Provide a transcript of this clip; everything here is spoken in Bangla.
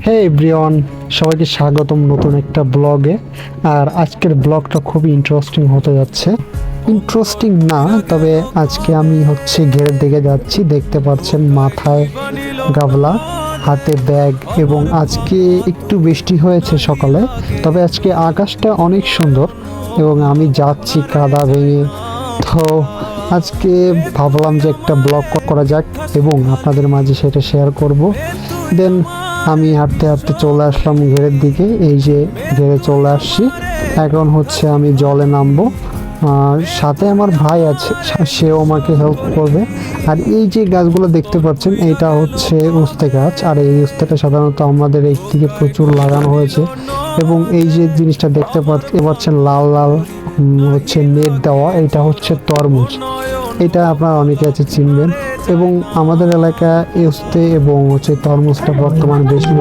হে এভরিওয়ান, সবাইকে স্বাগতম নতুন একটা ব্লগে। আর আজকের ব্লগটা খুবই ইন্টারেস্টিং হতে যাচ্ছে। ইন্টারেস্টিং না, তবে আজকে আমি ঘেরের দিকে যাচ্ছি। দেখতে পাচ্ছেন মাথায় গাবলা, হাতে ব্যাগ, এবং আজকে একটু বৃষ্টি হয়েছে সকালে, তবে আজকে আকাশটা অনেক সুন্দর এবং আমি যাচ্ছি কাদা ভেঙে। তো আজকে ভাবলাম যে একটা ব্লগ করা যাক এবং আপনাদের মাঝে সেটা শেয়ার করব। দেন আমি হাঁটতে হাঁটতে চলে আসলাম ঘেরের দিকে। এই যে ঘেরে চলে আসছি, এখন আমি জলে নামবো। আর সাথে আমার ভাই আছে, সেও আমাকে হেল্প করবে। আর এই যে গাছগুলো দেখতে পাচ্ছেন, এটা হচ্ছে উস্তে গাছ। আর এই উস্তেটা সাধারণত আমাদের এই দিকে প্রচুর লাগানো হয়েছে। এবং এই যে জিনিসটা দেখতে পাচ্ছেন লাল লাল, নেট দেওয়া, এটা হচ্ছে তরমুজ। এটা আপনারা অনেকে আছে চিনবেন। এবং আমাদের এলাকা উস্তে এবং তরমুজটা বর্তমানে বেশি